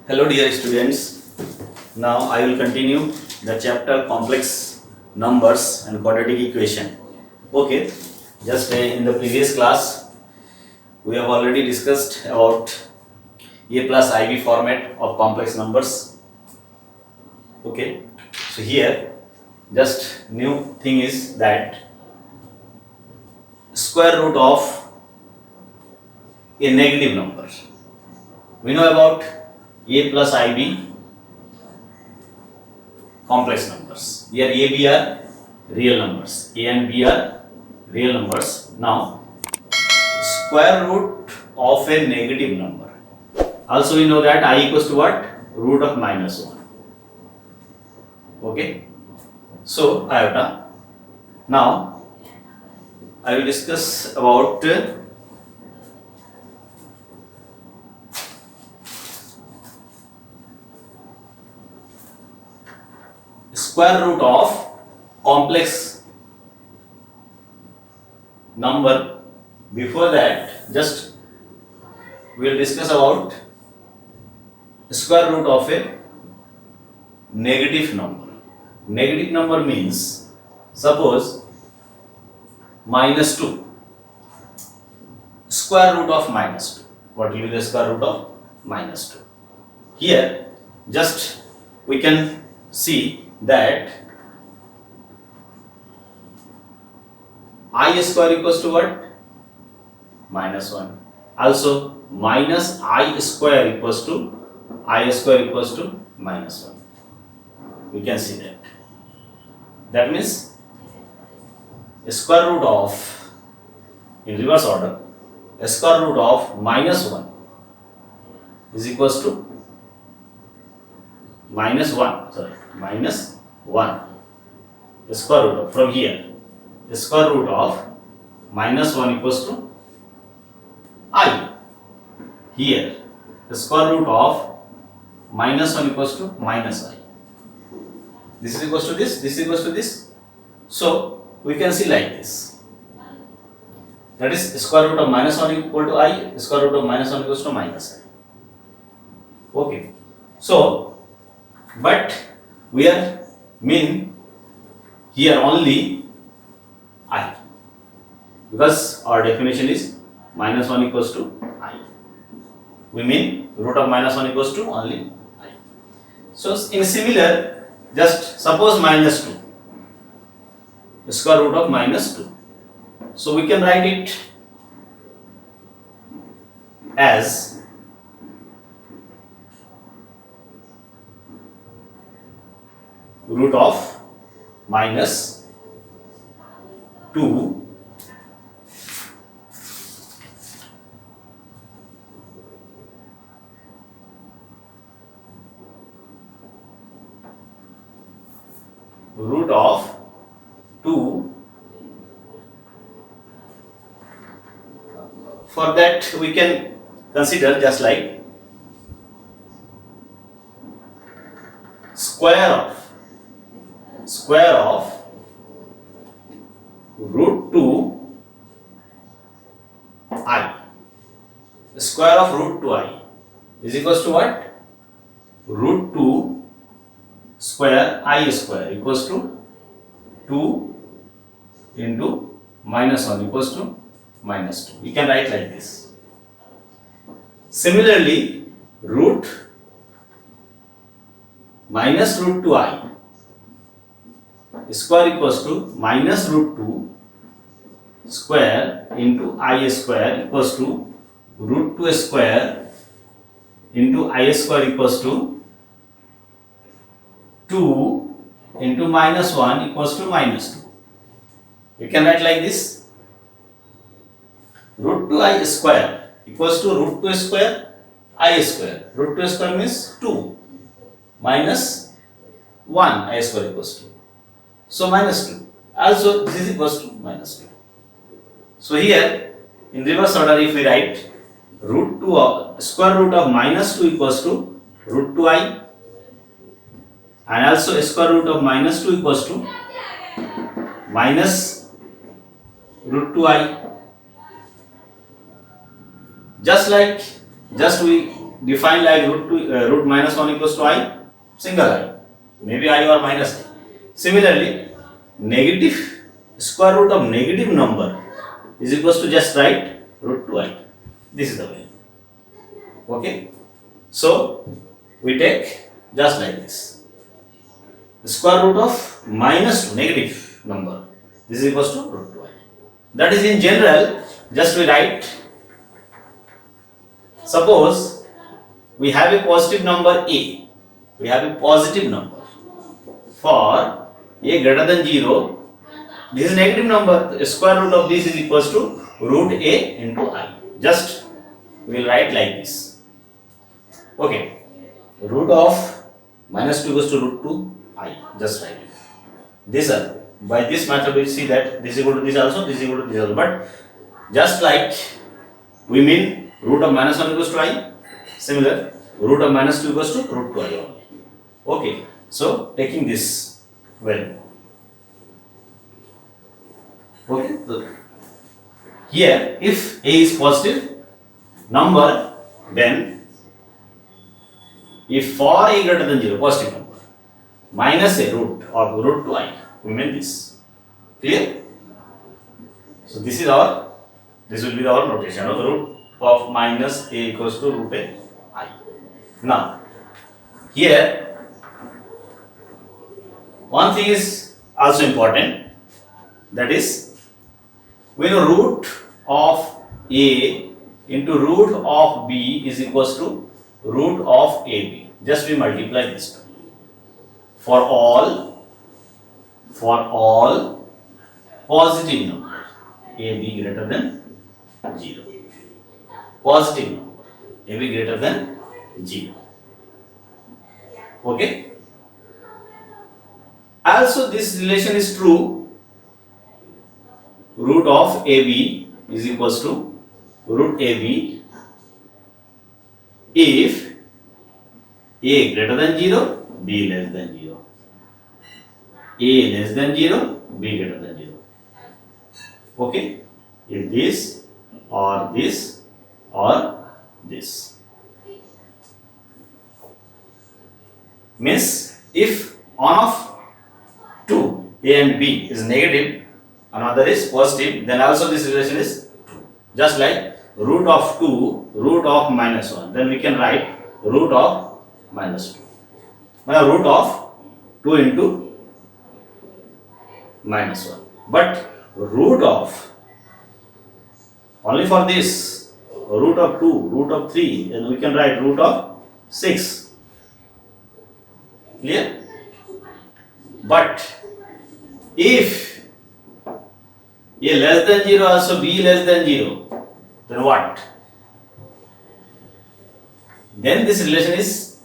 Hello dear students, now I will continue the chapter complex numbers and quadratic equation. Okay, just in the previous class we have already discussed about A plus IB format of complex numbers. Okay, so here just new thing is that square root of a negative number. We know about A plus IB complex numbers. Here A, B are real numbers. A and B are real numbers. Now, square root of a negative number. Also we know that I equals to what? Root of minus 1. Okay. So, iota. Now, I will discuss about square root of complex number. Before that, just we will discuss about square root of a negative number. Negative number means, suppose minus 2, square root of minus 2. What will be the square root of minus 2? Here, just we can see that I square equals to what? Minus 1. Also, minus I square equals to minus 1. We can see that. That means square root of, in reverse order, square root of minus 1 is equals to minus 1, minus 1. The square root of, from here, the square root of minus 1 equals to I. Here, the square root of minus 1 equals to minus I. This is equals to this is equals to this. So, we can see like this. That is square root of minus 1 equal to I, square root of minus 1 equals to minus I. Okay. So, but we are mean here only I, because our definition is minus 1 equals to I. We mean root of minus 1 equals to only I. So, in similar, just suppose minus 2, the square root of minus 2. So, we can write it as root of minus 2 root of 2. For that we can consider just like square of root 2 I. The square of root 2I is equals to what? Root 2 square I square equals to 2 into minus 1 equals to minus 2. We can write like this. Similarly, root minus root 2I square equals to minus root 2 square into I square equals to root 2 square into I square equals to 2 into minus 1 equals to minus 2. We can write like this. Root 2i square equals to root 2 square I square. Root 2 square means 2 minus 1 I square equals to. So minus 2. Also this is equals to minus 2. So here in reverse order if we write root 2 of square root of minus 2 equals to root 2i, and also square root of minus 2 equals to minus root 2i. Just we define like root minus 1 equals to I, single I, maybe I or minus I. Similarly, negative square root of negative number is equals to just write root 2i. This is the way. Okay. So we take just like this. The square root of minus 2 negative number. This is equals to root 2i. That is in general. Just we write. Suppose we have a positive number a. We have a positive number. For a greater than 0, this is negative number. The square root of this is equals to root a into I. Just we will write like this. Okay. Root of minus 2 equals to root 2i. Just write it. This by this method we see that this is equal to this also, this is equal to this also. But just like we mean root of minus 1 equals to I, similar root of minus 2 equals to root 2i only. Okay. So taking this value. Okay. So here if a is positive number, then if for a greater than 0 positive number minus a root of root 2i, we mean this. Clear? So this will be our notation of the root of minus a equals to root a I. Now here one thing is also important, that is we know root of a into root of b is equals to root of ab. Just we multiply this term. For all positive numbers ab greater than 0. Positive number ab greater than 0. Okay. Also this relation is true. Root of ab is equals to root ab if a greater than 0, b less than 0. A less than 0, b greater than 0. Okay. If this or this or this. Means if one of two, a and b, is negative, another is positive, then also this relation is true. Just like root of 2, root of minus 1, then we can write root of minus 2. Now root of 2 into minus 1. But root of, only for this, root of 2, root of 3, then we can write root of 6. Clear? But if a less than 0 also b less than 0, then what? Then this relation is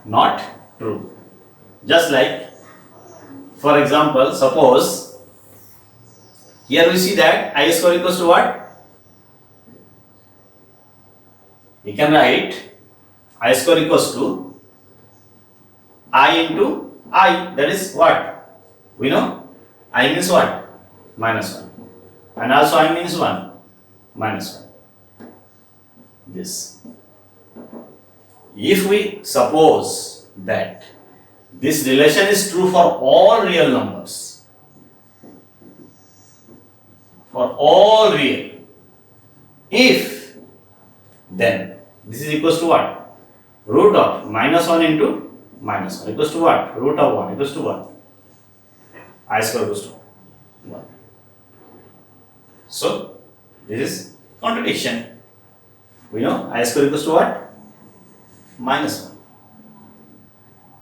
not true. Just like, for example, suppose here we see that I square equals to what? We can write I square equals to I into I, that is what? We know I means what? Minus 1. And also I means 1. Minus 1. This. If we suppose that this relation is true for all real numbers, for all real, if, then this is equals to what? Root of minus 1 into minus 1 equals to what? Root of 1 equals to what? I square equals to 1. So this is contradiction. We know I square equals to what? Minus 1.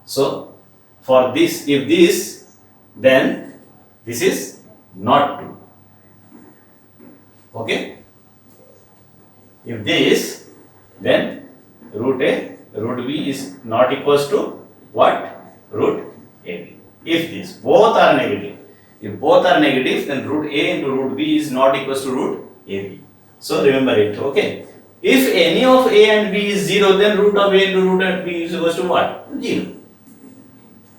So for this, if this, then this is not 2. Okay? If this, then root A, root B is not equals to what? Root AB. If this, both are negative. If both are negative, then root A into root B is not equals to root AB. So remember it, okay? If any of A and B is 0, then root of A into root of B is equals to what? 0.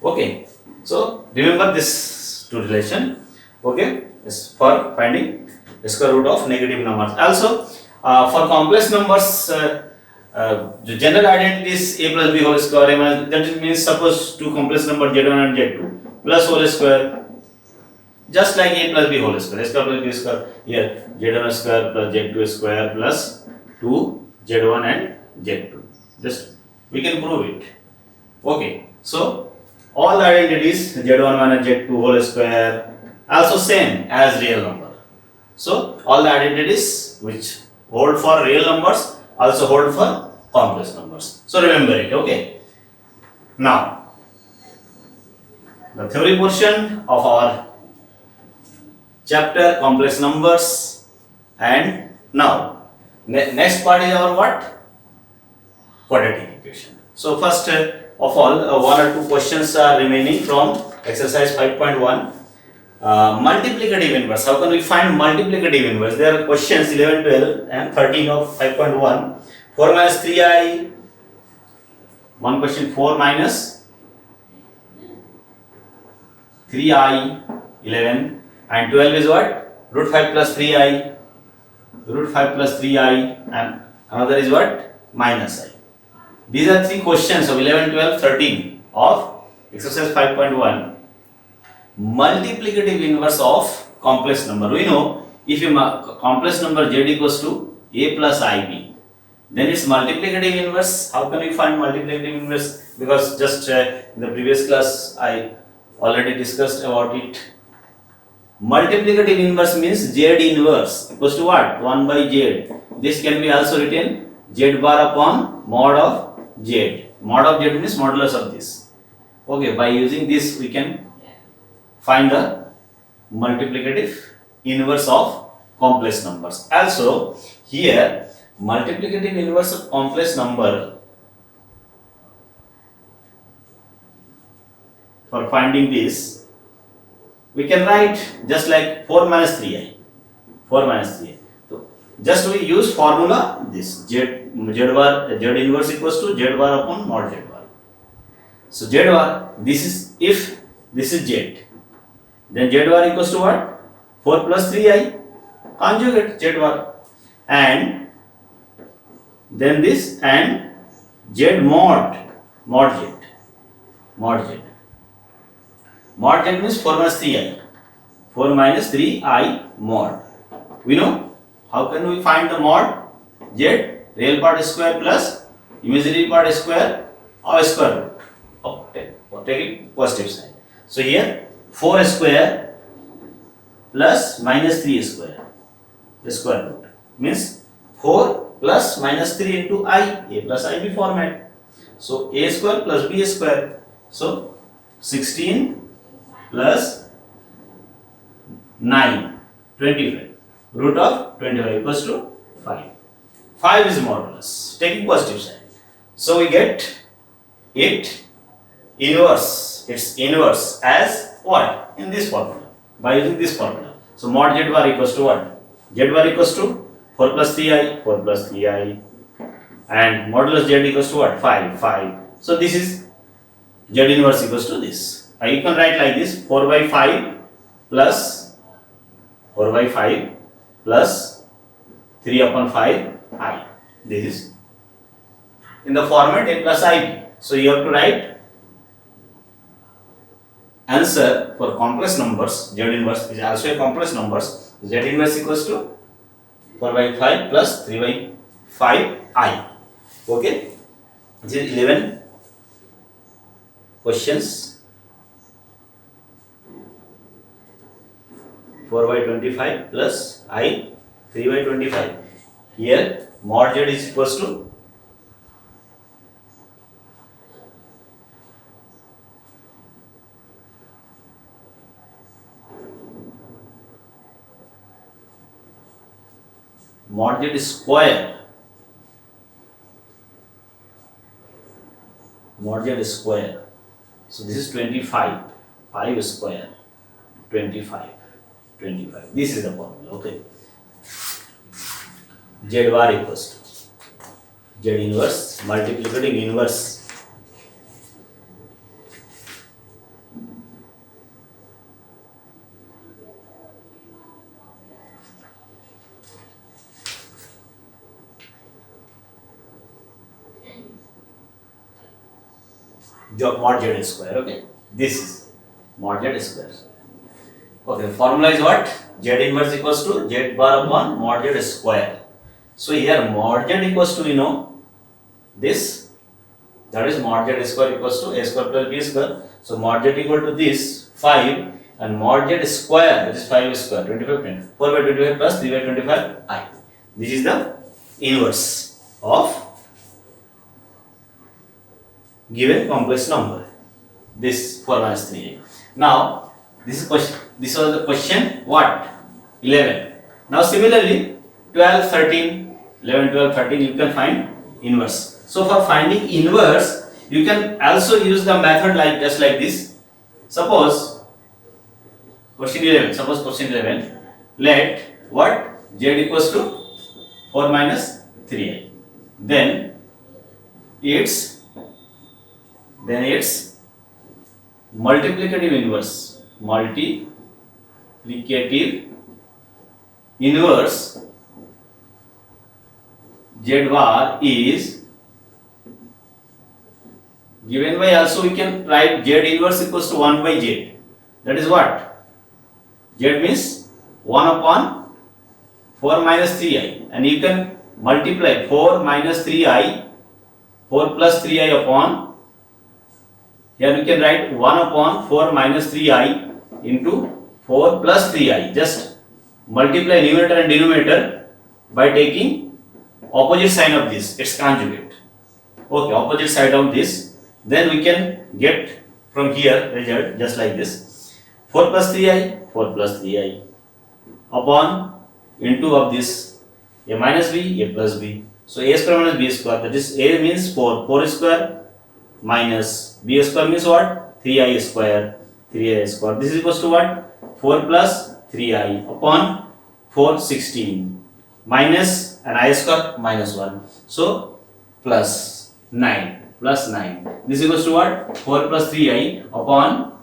Okay? So remember this two relation, okay? Yes, for finding the square root of negative numbers. Also, for complex numbers, the general identity is a plus b whole square. That means suppose two complex numbers z1 and z2 plus whole square, just like a plus b whole square. A square plus b square. Here z1 square plus z2 square plus 2 z1 and z2. Just we can prove it. Okay. So all the identities z1 minus z2 whole square also same as real number. So all the identities which hold for real numbers also hold for complex numbers. So remember it, okay? Now, the theory portion of our chapter complex numbers, and now next part is our what? Quadratic equation. So first of all, one or two questions are remaining from exercise 5.1. Multiplicative inverse. How can we find multiplicative inverse? There are questions 11, 12 and 13 of 5.1. 4 minus 3i. One question 4 minus 3i 11 and 12 is what? Root 5 plus 3i. Root 5 plus 3i and another is what? Minus i. These are three questions of 11, 12, 13 of exercise 5.1. Multiplicative inverse of complex number. We know if a complex number z equals to a plus ib, then its multiplicative inverse. How can we find multiplicative inverse? Because just in the previous class I already discussed about it. Multiplicative inverse means z inverse equals to what? 1 by z. This can be also written z bar upon mod of z. Mod of z means modulus of this. Okay, by using this we can find the multiplicative inverse of complex numbers. Also, here multiplicative inverse of complex number, for finding this, we can write just like 4 minus 3i. 4 minus 3i. So, just we use formula this z bar z inverse equals to z bar upon mod z bar. So, z bar, this is if this is z. Then z bar equals to what? 4 plus 3i conjugate z bar, and then this and z mod z. Mod z means 4 minus 3i. 4 minus 3i mod. We know how can we find the mod? Z real part square plus imaginary part square or square root. Take it positive side. So here 4 square plus minus 3 square, the square root means 4 plus minus 3 into I, a plus ib format. So a square plus b square. So 16 plus 9, 25. Root of 25 equals to 5. 5 is modulus, taking positive side. So we get it inverse, its inverse as what? In this formula, by using this formula. So mod z bar equals to what? Z bar equals to 4 plus 3i, 4 plus 3i, and modulus z equals to what? 5, 5. So this is z inverse equals to this. You can write like this: 4 by 5 plus 4 by 5 plus 3 upon 5 I. This is in the format a plus ib. So you have to write answer for complex numbers. Z inverse is also a complex numbers. Z inverse equals to 4 by 5 plus 3 by 5 I. Okay, this is 11 questions. 4 by 25 plus I, 3 by 25. Here mod z is equals to mod z square, mod z square. So this is 25, 5 square, 25, 25. This is the formula, okay. Z bar equals to Z inverse multiplicative inverse mod z square, okay. This is mod z square. Okay, formula is what? Z inverse equals to Z bar upon mod z square. So here mod z equals to, you know, this, that is mod z square equals to a square plus b square. So mod z equal to this 5 and mod z square, that is 5 square, 25, 25. 4 by 25 plus 3 by 25 I. This is the inverse of given complex number. This 4 minus 3. Now this is question. This was the question what? 11. Now similarly 12, 13, 11, 12, 13 you can find inverse. So for finding inverse you can also use the method like just like this. Suppose question 11. Suppose question 11. Let what? Z equals to 4 minus 3i. Then its multiplicative inverse. Multiplicative inverse Z bar is given by, also we can write Z inverse equals to 1 by Z. That is what? Z means 1 upon 4 minus 3i, and you can multiply 4 minus 3i, 4 plus 3i upon, here you can write 1 upon 4 minus 3i into 4 plus 3i. Just multiply numerator and denominator by taking opposite sign of this, its conjugate. Okay, opposite side of this. Then we can get from here result just like this. 4 plus 3i, 4 plus 3i upon into of this a minus b, a plus b. So a square minus b square, that is a means 4, 4 square minus b square means what? 3i square, 3i square. This is equals to what? 4 plus 3i upon 4, 16 minus an I square minus 1. So plus 9, plus 9. This is equals to what? 4 plus 3i upon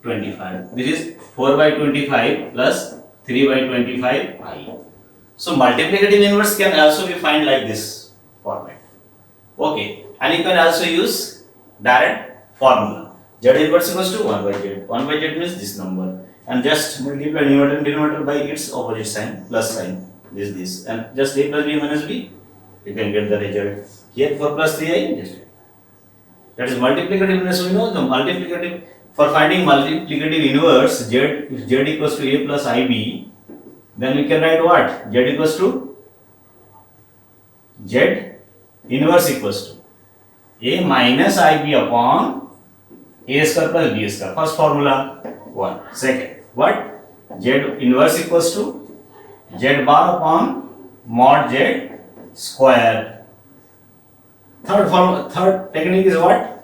25. This is 4 by 25 plus 3 by 25i. So multiplicative inverse can also be found like this format. Okay, and you can also use direct formula. Z inverse equals to 1 by z. 1 by z means this number, and just multiply numerator and denominator by its opposite sign, plus sign. This, and just a plus b minus b, you can get the result. Here 4 plus 3i, just that is multiplicative inverse. We know the multiplicative, for finding multiplicative inverse z, if z equals to a plus ib, then we can write what? Z equals to z inverse equals to a minus ib upon a square plus b square. First formula 1. Second, what? Z inverse equals to Z bar upon mod z square. Third technique is what?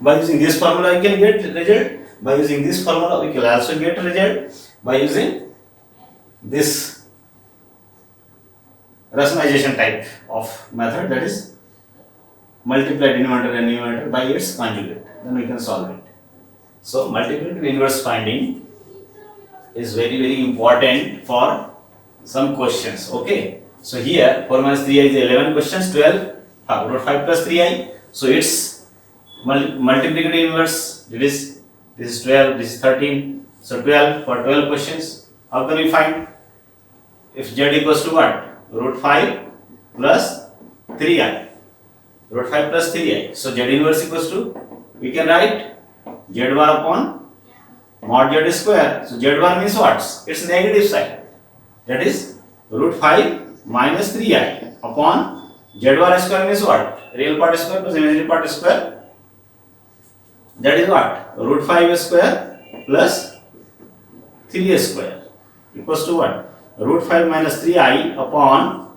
By using this formula you can get result. By using this formula we can also get result by using this rationalization type of method, that is multiply denominator and numerator by its conjugate. Then we can solve it. So multiplicative inverse finding is very important for some questions. Okay, so here 4 minus 3i is 11 questions, 12, 5 plus 3i. So its multiplicative inverse, this is 12, this is 13. So 12 for 12 questions. How can we find? If z equals to what? Root 5 plus 3i. Root 5 plus 3i. So z inverse equals to, we can write z bar upon mod z square. So z bar means what? Its negative side. That is root 5 minus 3i upon z bar square means what? Real part square plus imaginary part square. That is what? Root 5 square plus 3 square equals to what? root 5 minus 3i upon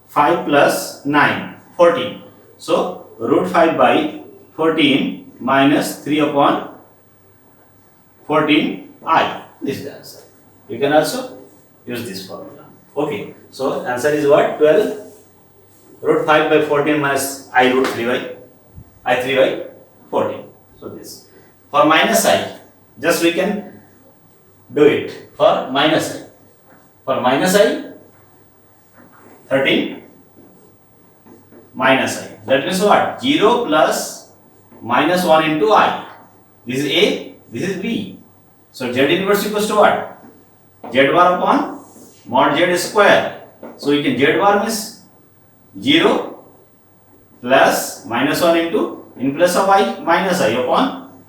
5 plus 9, 14. So root 5 by 14 minus 3 upon 14i. This is the answer. You can also use this formula. Okay. So answer is what? 12 root 5 by 14 minus I root 3 by I 3 by 14. So this. For minus I, just we can do it for minus I. For minus I, 13 minus I. That means what? 0 plus minus 1 into I. This is A, this is B. So Z inverse equals to what? Z bar upon mod Z square. So you can Z bar means 0 plus minus 1 into in place of I minus I upon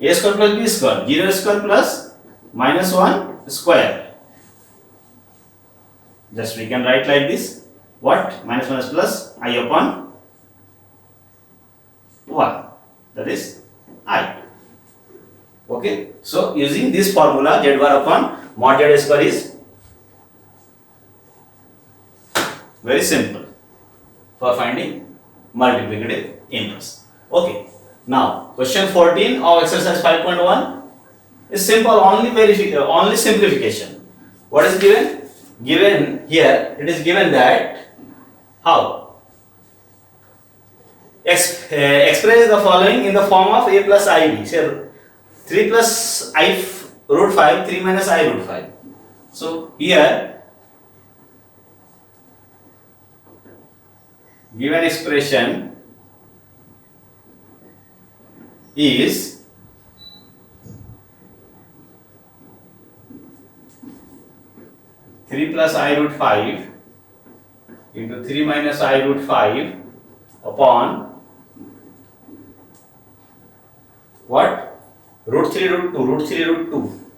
A square plus B square. 0 square plus minus 1 square. Just we can write like this. What? Minus 1 plus I upon 1. That is I. Okay. So using this formula, Z bar upon mod Z square is very simple for finding multiplicative inverse. Okay. Now question 14 of exercise 5.1 is simple, only simplification. What is given? Given here, it is given that how? Express the following in the form of a plus ib. Say 3 plus I root 5, 3 minus I root 5. So here given expression is three plus I root 5 into 3 minus I root 5 upon what? Root 3 root 2, root 3 root 2.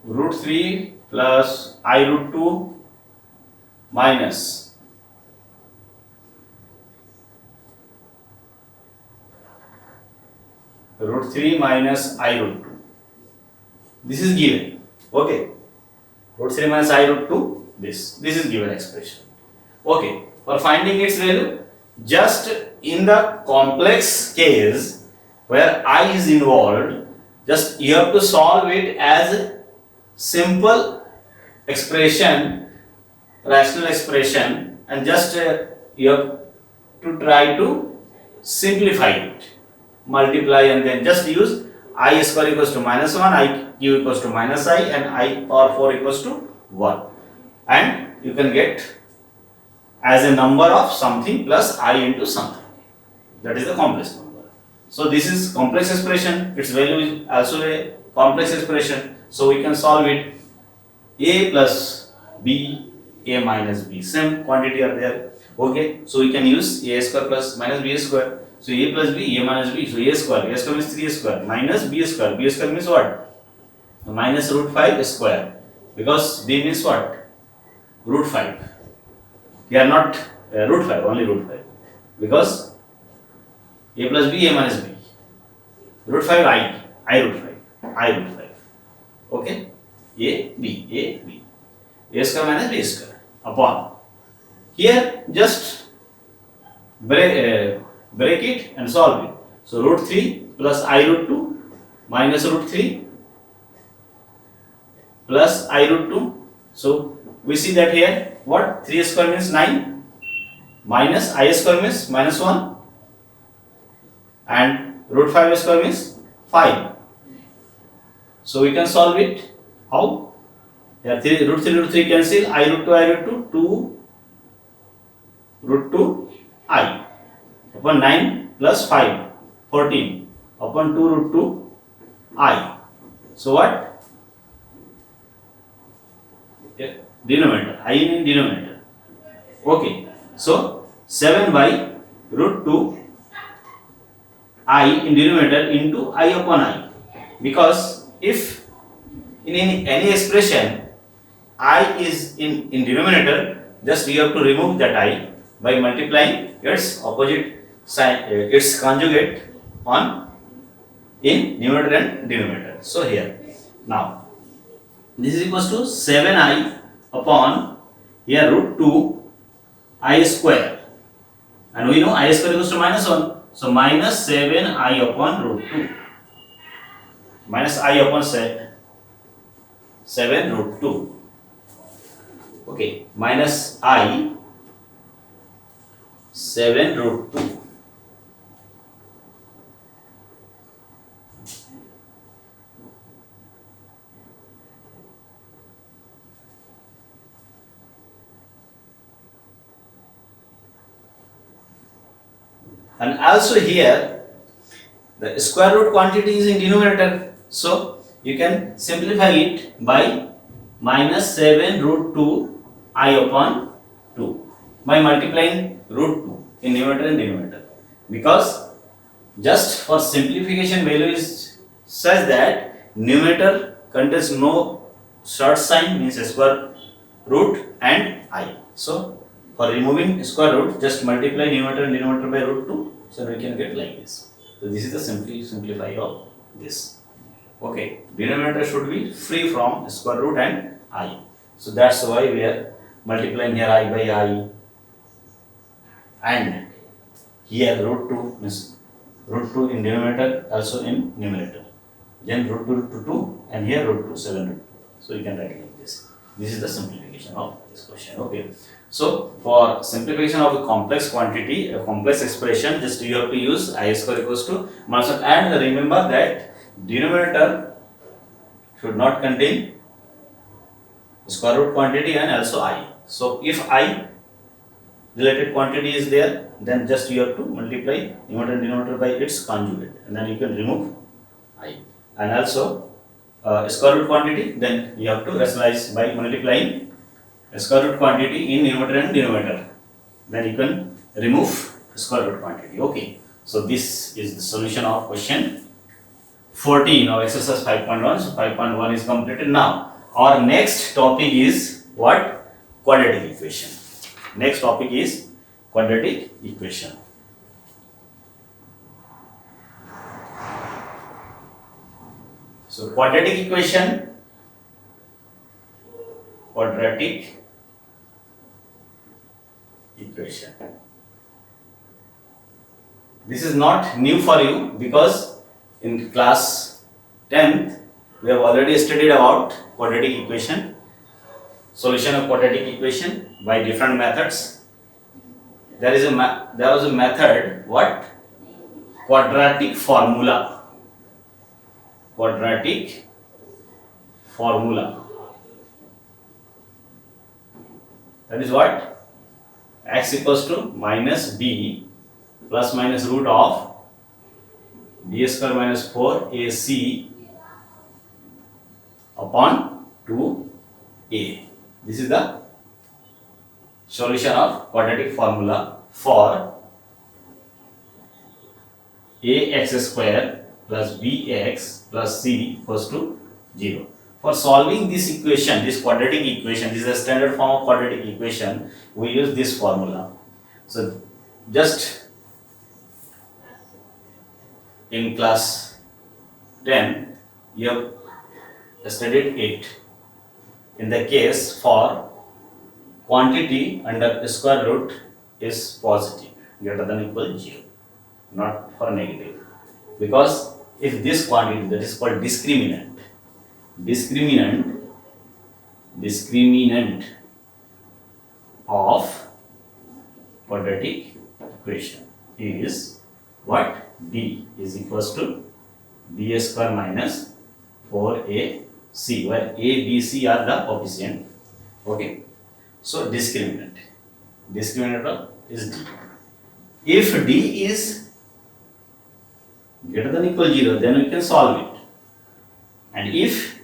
Root 3 plus I root 2 minus root 3 minus I root 2. This is given. Okay. Root 3 minus I root 2. This is given expression. Okay. For finding its value, just in the complex case where I is involved, just you have to solve it as a simple expression, rational expression, and just you have to try to simplify it. Multiply and then just use I square equals to minus 1, I q equals to minus I, and I power 4 equals to 1. And you can get as a number of something plus I into something. That is the complex number. So this is complex expression, its value is also a complex expression. So we can solve it a plus b, a minus b, same quantity are there. Okay, so we can use a square plus minus b square. So a plus b, a minus b, so a square means 3 square minus b square means what? Minus root 5 square, because b means what? Root 5. We are not root 5, only root 5, because a plus b, a minus b, root 5 I root 5, I root 5. Okay, a square minus b square upon. Here just break it and solve it. So root 3 plus I root 2 minus root 3 plus I root 2. So we see that here what? 3 square means 9 minus I square means minus 1 and root 5 square means 5. So we can solve it. How? Here root 3 cancel, I root 2, 2 root 2 I upon 9 plus 5, 14 upon 2 root 2 I. So what? Denominator, I in denominator. Okay, so 7 by root 2 I in denominator into I upon I, because if in any expression I is in denominator, just you have to remove that I by multiplying its opposite sign, its conjugate on in numerator and denominator. So here now this is equals to 7i upon here root 2 I square, and we know I square equals to -1, so minus 7i upon root 2 minus I upon 7 root 2. Okay, minus I 7 root 2. And also here the square root quantity is in denominator, so you can simplify it by minus 7 root 2 I upon 2 by multiplying root 2 in numerator and denominator, because just for simplification value is such that numerator contains no short sign, means square root and I. So for removing square root, just multiply numerator and denominator by root 2, so we can get like this. So this is the simplify of this. Okay, denominator should be free from square root and I. So that's why we are multiplying here I by I, and here root 2 means root 2 in denominator, also in numerator. Then root 2 to 2, and here root 2, 7 root 2. So you can write like this. This is the simplification of this question. Okay. So for simplification of a complex quantity, a complex expression, just you have to use I square equals to minus 1, and remember that denominator should not contain square root quantity and also I. So if I related quantity is there, then just you have to multiply numerator and denominator by its conjugate, and then you can remove I. And also square root quantity, then you have to rationalize by multiplying square root quantity in numerator and denominator, then you can remove square root quantity. Okay, so this is the solution of question 14 of exercise 5.1. So 5.1 is completed. Now our next topic is what? Quadratic equation. Next topic is quadratic equation. So quadratic equation, this is not new for you, because in class 10th we have already studied about quadratic equation, solution of quadratic equation by different methods. There was a method, what? Quadratic formula. That is what? X equals to minus b plus minus root of b square minus 4ac upon 2a. This is the solution of quadratic formula for ax square plus bx plus c equals to 0. For solving this equation, this quadratic equation, this is a standard form of quadratic equation, we use this formula. So just in class 10 you have studied it. In the case for quantity under square root is positive, greater than or equal to 0, not for negative, because if this quantity, that is called discriminant of quadratic equation is what? D is equals to b square minus 4ac, where a, b, c are the coefficient. Okay, so discriminant is D. If D is greater than or equal to 0, then we can solve it, and if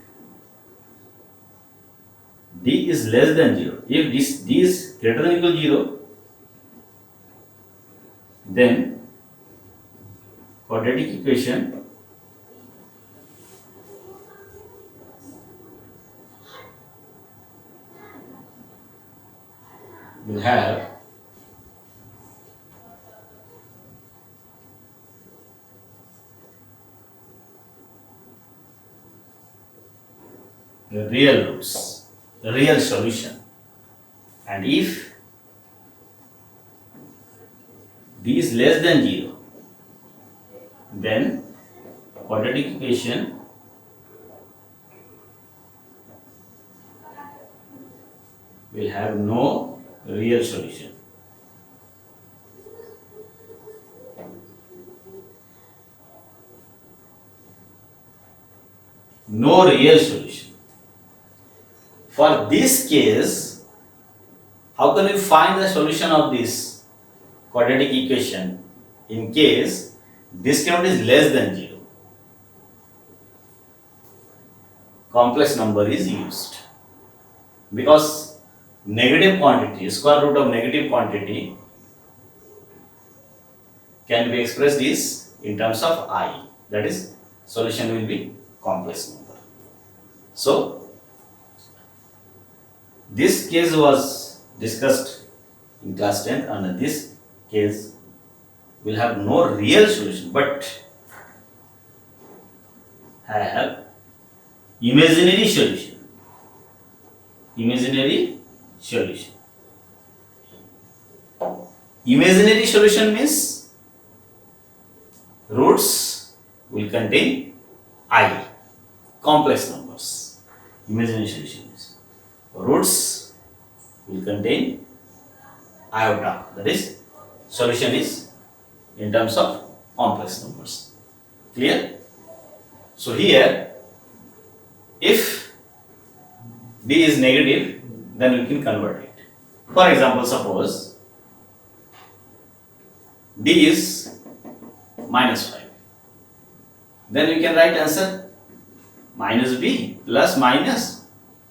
D is less than 0, if D is greater than or equal to 0, then quadratic equation will have real roots, real solution. And if d is less than 0, then quadratic equation will have no real solution. No real solution. For this case, how can we find the solution of this quadratic equation in case discriminant is less than 0? Complex number is used, because negative quantity, square root of negative quantity can be expressed is in terms of I, that is solution will be complex number. So this case was discussed in class 10, and this case will have no real solution but have imaginary solution. Imaginary solution. Imaginary solution means roots will contain I, complex numbers. Imaginary solution is roots will contain iota, that is solution is in terms of complex numbers. Clear? So here, if d is negative, then we can convert it. For example, suppose d is minus 5. Then we can write answer minus b plus minus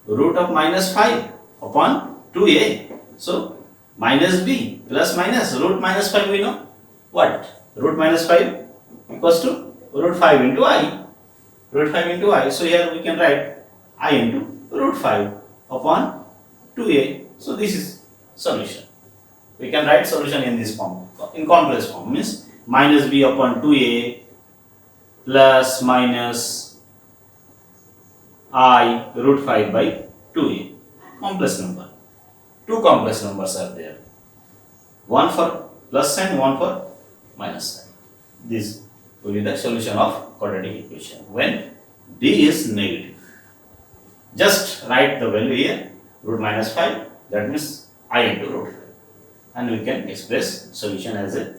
root of minus 5 upon 2a. So minus b plus minus root minus 5, we know what? Root minus 5 equals to root 5 into I. Root 5 into I. So here we can write I into root 5 upon 2a. So this is solution. We can write solution in this form, in complex form, means minus b upon 2a plus minus I root 5 by 2a. Complex number. Two complex numbers are there. One for plus sign, one for minus sign. This will be the solution of quadratic equation when d is negative. Just write the value here, root minus 5, that means I into root 5. And we can express solution as a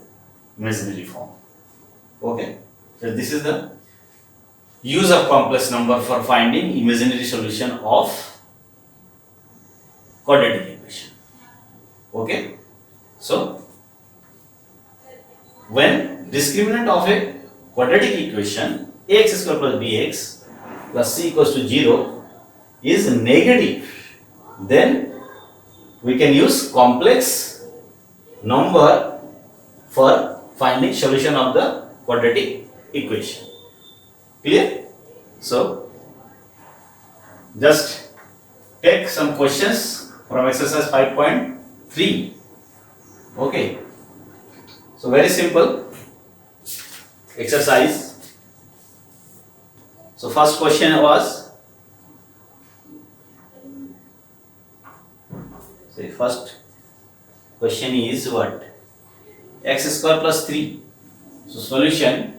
imaginary form. Okay. So this is the use of complex number for finding imaginary solution of quadratic equation. Okay. So when discriminant of a quadratic equation ax square plus bx plus c equals to 0 is negative, then we can use complex number for finding solution of the quadratic equation. Clear? So just take some questions from exercise 5.3. Okay. So very simple exercise. So first question was, say first question is what? X square plus 3. So solution,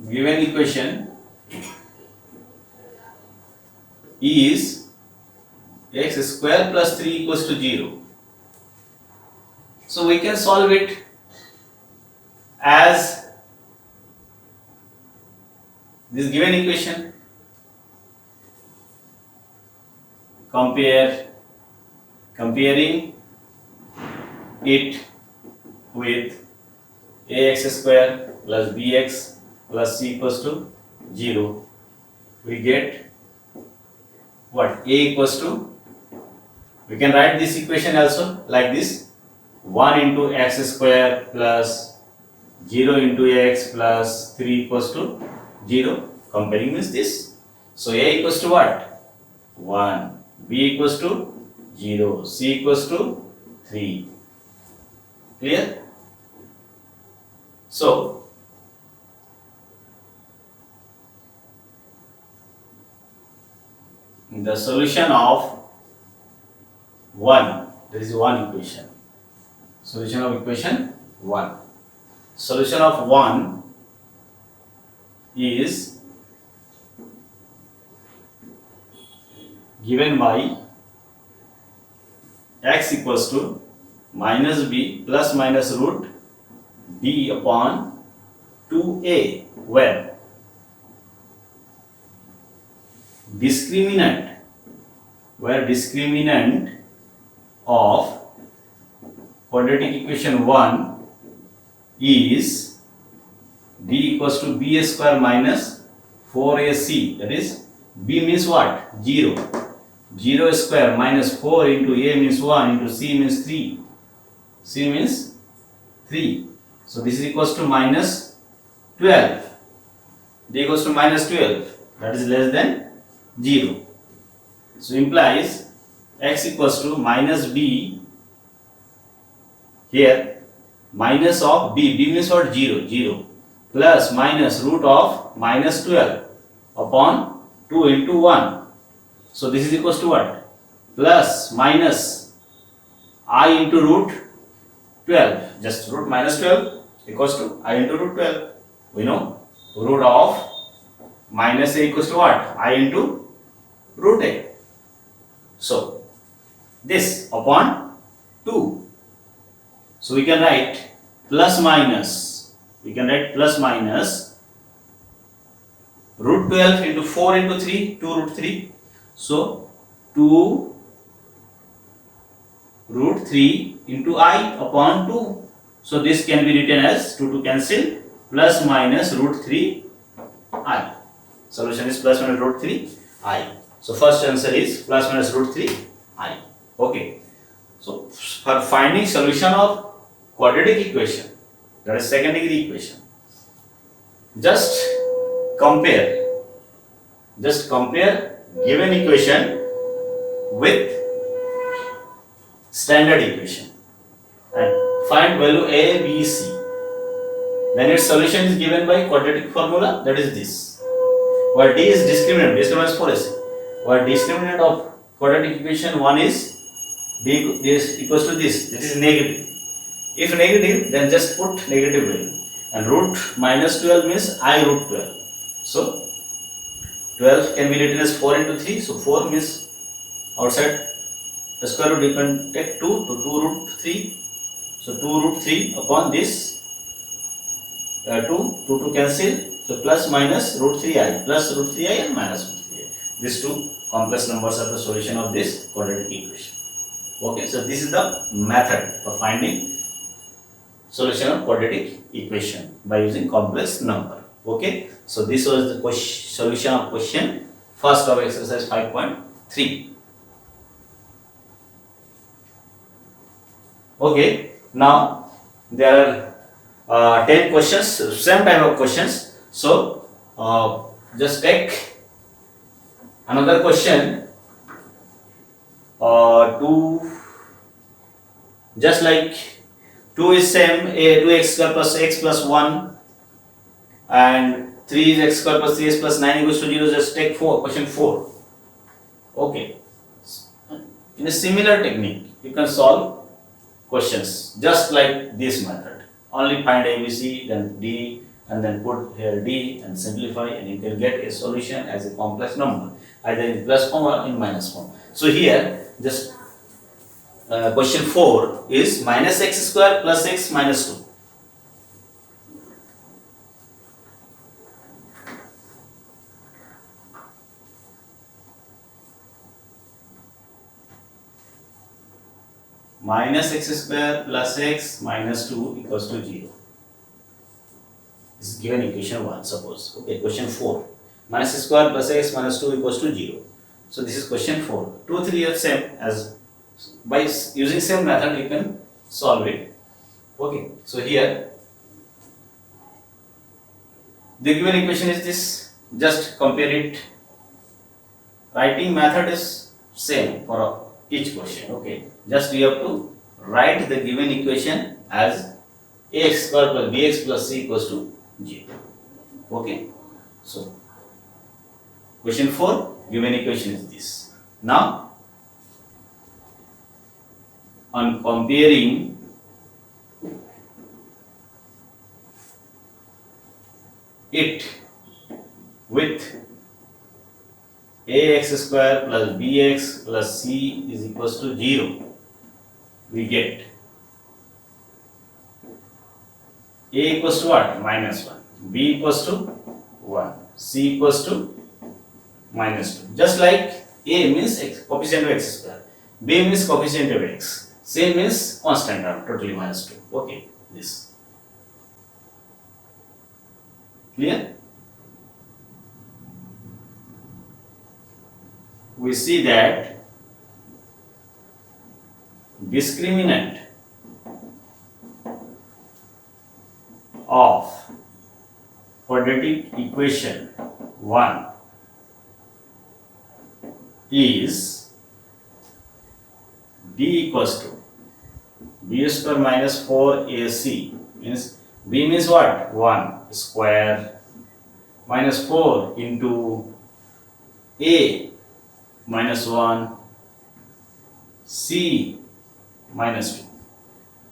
given equation is x square plus 3 equals to 0. So we can solve it as this given equation. Comparing it with ax square plus bx plus c equals to 0, we get what? A equals to, we can write this equation also like this, 1 into x square plus 0 into x plus 3 equals to 0. Comparing means this. So a equals to what? 1. B equals to 0. C equals to 3. Clear? So the solution of 1, there is one equation. Solution of equation 1. Solution of 1 is given by x equals to minus b plus minus root b upon 2a, where discriminant of quadratic equation 1 is d equals to b square minus 4ac, that is b means what? 0. 0 square minus 4 into a means 1 into c means 3. C means 3. So this is equals to minus 12. D equals to minus 12. That is less than 0. So implies x equals to minus b, here minus of b, b means what? 0, 0, plus minus root of minus 12 upon 2 into 1. So this is equals to what? Plus minus I into root 12, just root minus 12 equals to I into root 12. We know root of minus a equals to what? I into root a. So this upon 2. So we can write plus minus, root 12 into 4 into 3, 2 root 3. So 2 root 3 into I upon 2. So this can be written as 2 cancel, plus minus root 3 I. Solution is plus minus root 3 I. So first answer is plus minus root 3 I. Okay. So for finding solution of quadratic equation, that is second degree equation, just compare given equation with standard equation and find value a, b, c. Then its solution is given by quadratic formula, that is this. Where d is discriminant, discriminant is 4ac. Where discriminant of quadratic equation 1 is d is equals to this, that is negative. If negative, then just put negative value. And root minus 12 means I root 12. So 12 can be written as 4 into 3. So 4 means outside the square root you can take 2 to 2 root 3. So 2 root 3 upon this 2 cancel. So plus minus root 3i, plus root 3i and minus root 3i. These two complex numbers are the solution of this quadratic equation. Okay, so this is the method for finding solution of quadratic equation by using complex number. Okay, so this was the solution of question first of exercise 5.3. Okay, now there are 10 questions, same type of questions. So just take another question to just like 2 is same, 2x square plus x plus 1 and 3 is x square plus 3x plus 9 equals to 0. Just take 4, question 4. Okay, in a similar technique you can solve questions just like this method. Only find ABC, then D, and then put here D and simplify, and you can get a solution as a complex number either in plus form or in minus form. So here just question 4 is minus x square plus x minus 2. Minus x square plus x minus 2 equals to 0. This is given equation 1, suppose. Okay, question 4. Minus x square plus x minus 2 equals to 0. So this is question 4. 2, 3 are same, as by using same method you can solve it. Okay, so here the given equation is this. Just compare it. Writing method is same for each question. Okay, just you have to write the given equation as ax square plus bx plus c equals to 0. Okay. So question 4 given equation is this. Now on comparing it with ax square plus bx plus c is equals to 0, we get a equals to what? Minus 1. B equals to 1. C equals to minus 2. Just like A means x, coefficient of x square. B means coefficient of x. C means constant term, totally minus 2. Okay, this. Clear? We see that discriminant of quadratic equation 1 is d equals to b square minus 4ac, means b means what? 1 square minus 4 into a minus 1 c minus 2.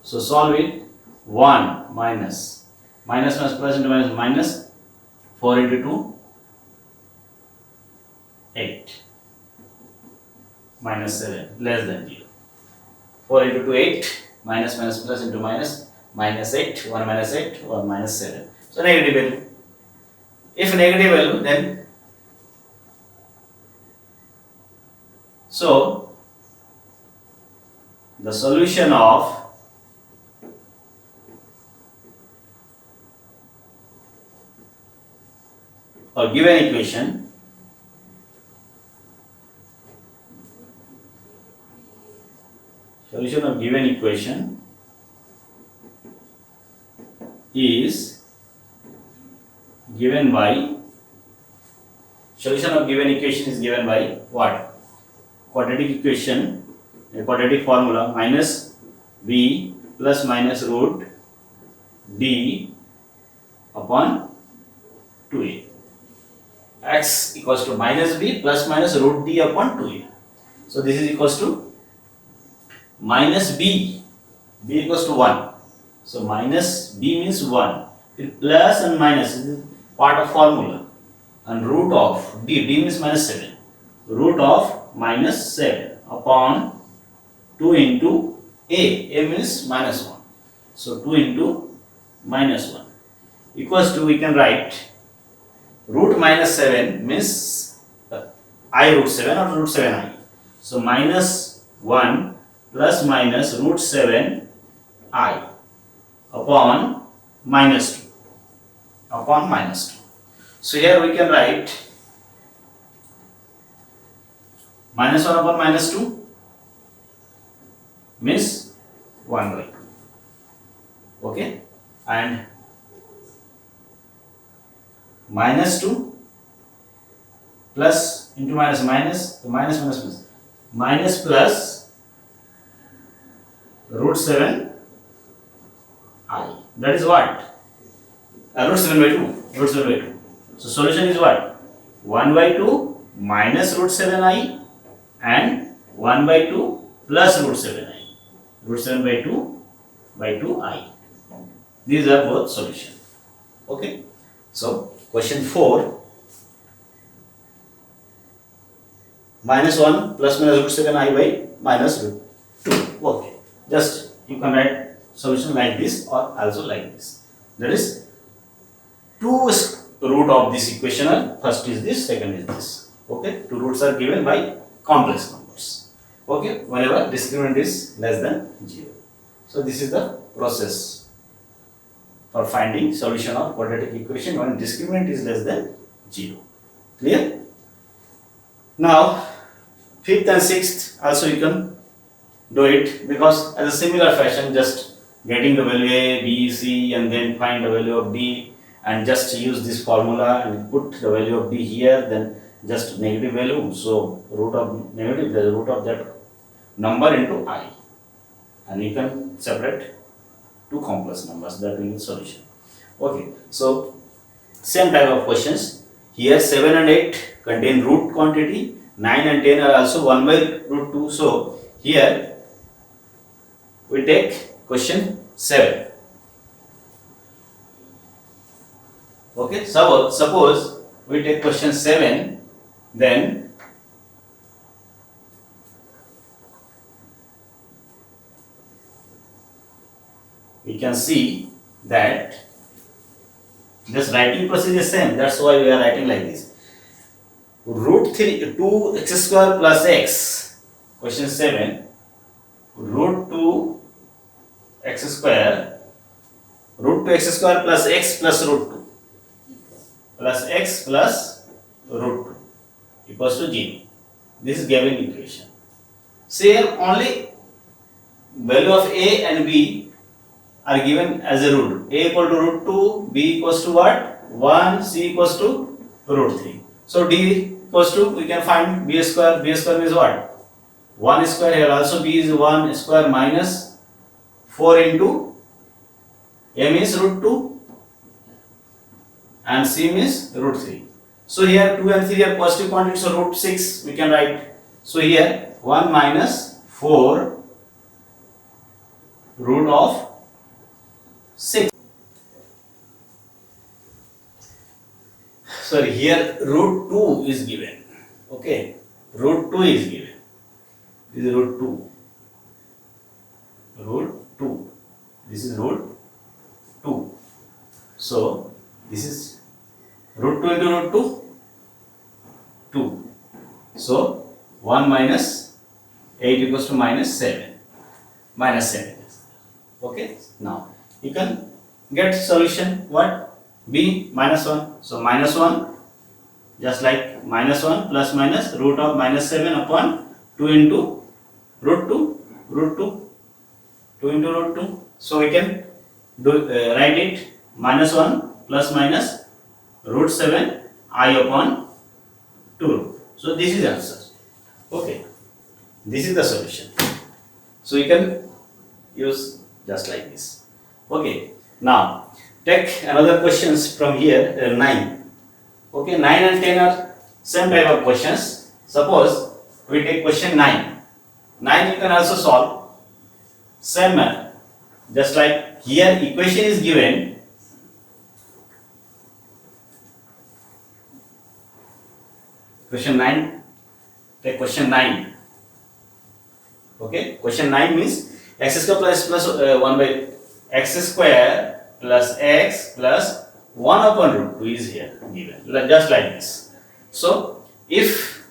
So solve it. 1 minus plus into minus 4 into 2 8 minus 7 less than 0. 4 into 2 8 minus plus into minus 8 1 minus 8 1 minus 7. So negative value. If negative value, then so the solution of a given equation is given by what? Quadratic equation, a quadratic formula, minus b plus minus root d upon 2a. X equals to minus b plus minus root d upon 2a. So this is equals to minus b equals to 1. So minus b means 1. Plus and minus is part of formula. And root of d means minus 7. Root of minus 7 upon 2 into a means minus 1. So 2 into minus 1 equals to, we can write root minus 7 means I root 7 or root 7i. So minus 1 plus minus root 7i upon minus 2. So here we can write minus 1 upon minus 2 means 1 by 2. Okay, and minus 2 plus into minus plus root 7 I. That is what? Root 7 by 2. So solution is what? 1 by 2 minus root 7i and 1 by 2 plus root 7i. Root 7 by 2 by 2i. These are both solution. Okay. So question 4, minus 1 plus minus root 7i by minus root 2. Okay. Just you can write solution like this or also like this. That is 2 root of this equation. First is this, second is this. Okay. 2 roots are given by complex numbers. Okay. Whenever discriminant is less than 0. So this is the process for finding solution of quadratic equation when discriminant is less than 0. Clear? Now 5th and 6th also you can do it, because as a similar fashion, just getting the value a, b, c and then find the value of d and just use this formula and put the value of d here, then just negative value. So root of negative, the root of that number into I, and you can separate two complex numbers. That will be solution. Okay, so same type of questions. Here 7 and 8 contain root quantity, 9 and 10 are also 1 by root 2. So here we take question 7. Okay, so suppose we take question 7, then we can see that this writing process is same. That's why we are writing like this. Root 3 2 x square plus x. Question 7. Root 2 x square. Root 2 x square plus x plus root 2 plus x plus root 2 equals to 0. This is given equation. So here only value of a and b are given as a root. A equal to root 2, b equals to what? 1, c equals to root 3. So d equals to, we can find b square. B square is what? 1 square. Here also b is 1 square minus 4 into a means root 2 and c means root 3. So here 2 and 3 are positive quantities, so root 6 we can write. So here 1 minus 4 root of 6. Sorry, here root 2 is given. Okay, root 2 is given. This is root 2. Root 2. This is root 2. So this is root 2 into root 2, 2. So 1 minus 8 equals to minus 7. Minus 7. Okay, now you can get solution what? B minus 1. So minus 1, just like minus 1 plus minus root of minus 7 upon 2 into root 2, root 2, 2 into root 2. So we can do write it minus 1 plus minus root 7 I upon 2. So this is answer. Okay, this is the solution. So you can use just like this. Okay, now take another questions from here, 9. Okay, 9 and 10 are same type of questions. Suppose we take question 9. 9 you can also solve same manner. Just like here equation is given. Question 9. Take question 9. Okay, question 9 means x square plus 1 by x square plus x plus 1 upon root 2 is here given, just like this. So if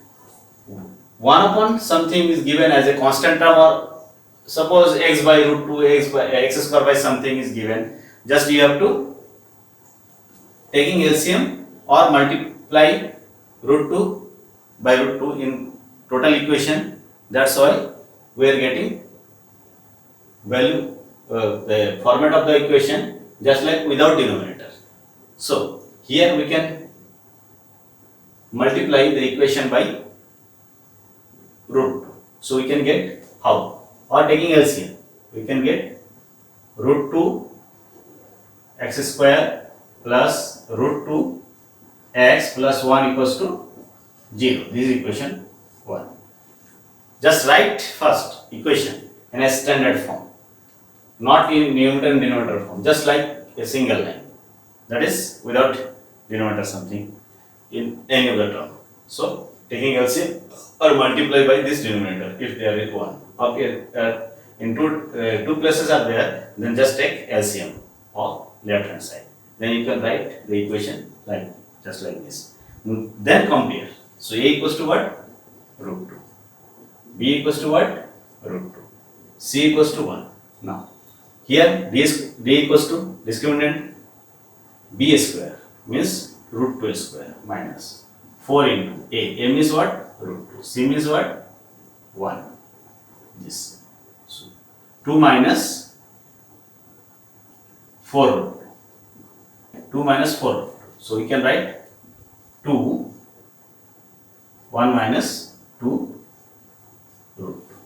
1 upon something is given as a constant term, or suppose x by root 2, x square by something is given, just you have to taking LCM or multiply root 2 by root 2 in total equation. That's why we are getting value, the format of the equation just like without denominator. So here we can multiply the equation by root 2. So we can get how? Or taking LCM, we can get root 2 x square plus root 2 x plus 1 equals to 0. This is equation 1. Just write first equation in a standard form, not in numerator and denominator form, just like a single line, that is without denominator something in any other term. So taking LCM or multiply by this denominator if there is one. Okay, in two places are there, then just take LCM of left hand side. Then you can write the equation like just like this. Then compare. So a equals to what? Root 2. B equals to what? Root 2. C equals to 1. Now here d equals to discriminant b square means root 2 square minus 4 into a. A means what? Root 2. C means what? 1. This. So 2 minus 4 root 2. 2 minus 4 root 2. So we can write 2, 1 minus 2 root 2.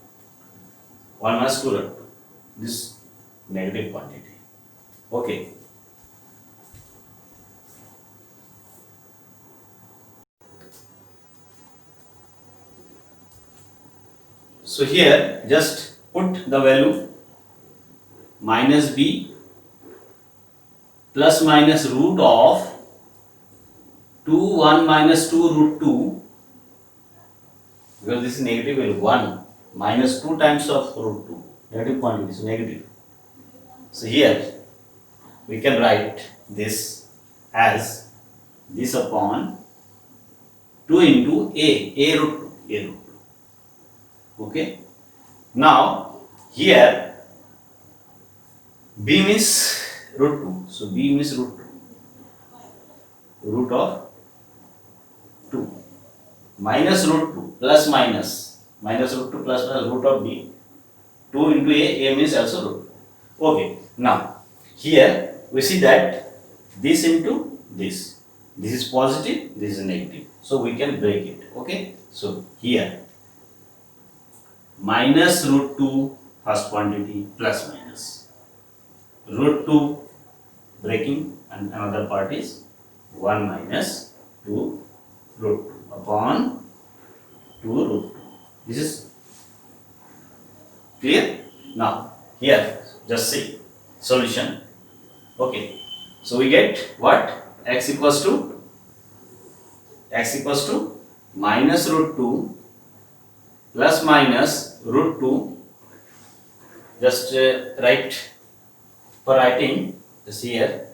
1 minus 2 root 2. This negative quantity. Okay. So here just put the value minus b plus minus root of 2 1 minus 2 root 2, because this is negative value 1 minus 2 times of root 2, negative quantity is negative. So here we can write this as this upon 2 into a root 2. Okay. Now here b means root 2. So b means root 2. Root of 2 minus root 2 plus minus root 2 plus minus root of b. 2 into a means also root 2. Okay. Now here we see that this into this is positive, this is negative, so we can break it. Okay. So here minus root 2 first quantity plus minus root 2 breaking, and another part is 1 minus 2 root 2 upon 2 root 2. This is clear? Now here just see solution. Okay, so we get what? X equals to minus root 2 plus minus root 2. Just write for writing just here.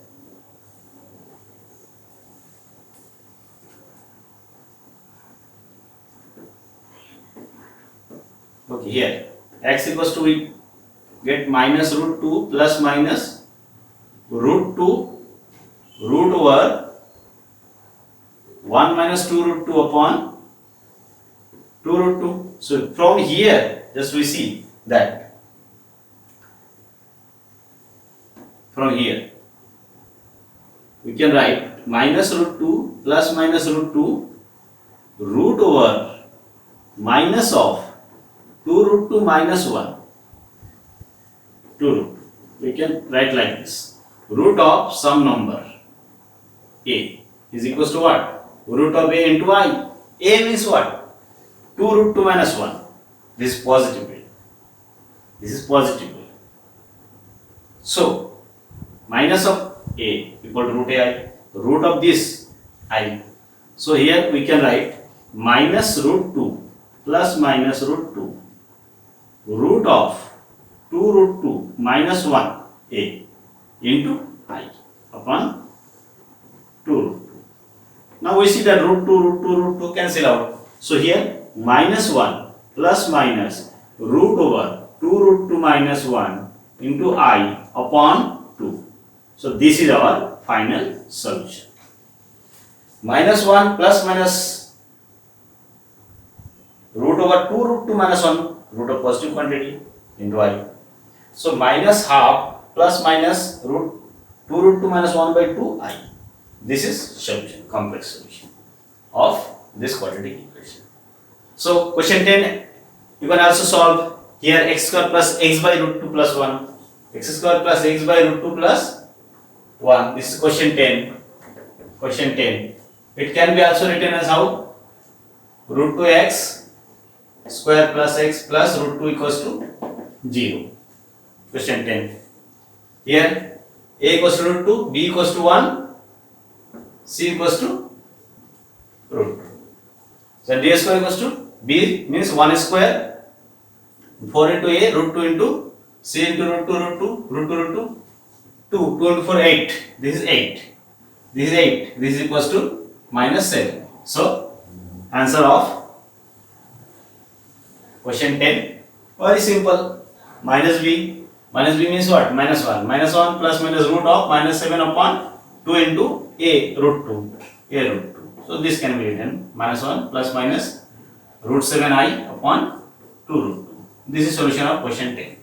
Okay, here x equals to, we get minus root 2 plus minus root 2 root over 1 minus 2 root 2 upon 2 root 2. So from here just we see that from here we can write minus root 2 plus minus root 2 root over minus of 2 root 2 minus 1 2 root 2. We can write like this: root of some number a is equals to what? Root of a into I. A means what? 2 root 2 minus 1. This is positive way. This is positive way. So minus of a equal to root ai, root of this I. So here we can write minus root 2 plus minus root 2 root of 2 root 2 minus 1 a into I upon 2 root 2. Now we see that root 2 cancel out. So here minus 1 plus minus root over 2 root 2 minus 1 into I upon 2. So this is our final solution. Minus 1 plus minus root over 2 root 2 minus 1, root of positive quantity, into I. So minus half plus minus root 2 root 2 minus 1 by 2 I. This is solution, complex solution of this quadratic equation. So question 10, you can also solve here x square plus x by root 2 plus 1. X square plus x by root 2 plus 1. This is question 10. Question 10. It can be also written as how? Root 2x square plus x plus root 2 equals to 0. Question 10. Here a equals to root 2, b equals to 1, c equals to root 2. So d square equals to b means 1 square, 4 into a, root 2 into c into root 2, root 2, root 2, root 2, 2, 2 into 4, 8. This is 8. This is 8. This is equals to minus 7. So answer of question 10, very simple. Minus b. Minus b means what? Minus 1. Minus 1 plus minus root of minus 7 upon 2 into a root 2. A root 2. So this can be written minus 1 plus minus root 7i upon 2 root 2. This is solution of question 10.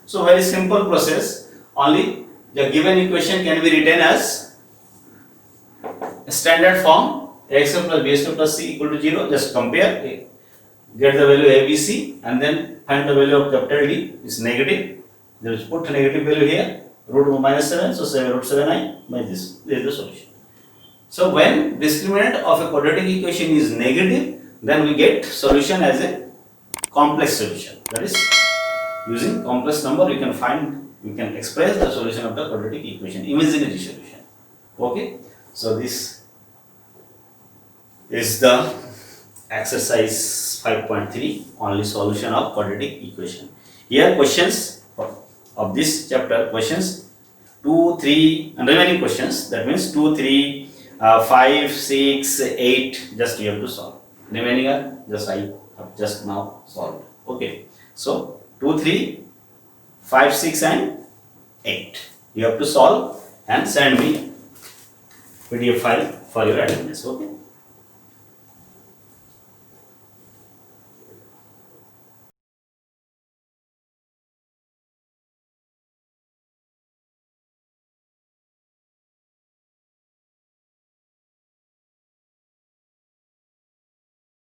So very simple process. Only the given equation can be written as standard form: x square plus b square plus c equal to 0. Just compare, get the value a, b, c, and then find the value of capital D is negative. Just put negative value here root minus 7, so 7 root 7 I by this is the solution. So when discriminant of a quadratic equation is negative, then we get solution as a complex solution. That is, using complex number we can express the solution of the quadratic equation, imaginary solution. Okay, so this is the exercise 5.3, only solution of quadratic equation. Here questions of this chapter, questions 2, 3 and remaining questions, that means 2, 3, 5, 6, 8, just you have to solve. Remaining are just I have just now solved. Okay, so 2, 3, 5, 6 and 8 you have to solve and send me PDF file for your attendance. Okay.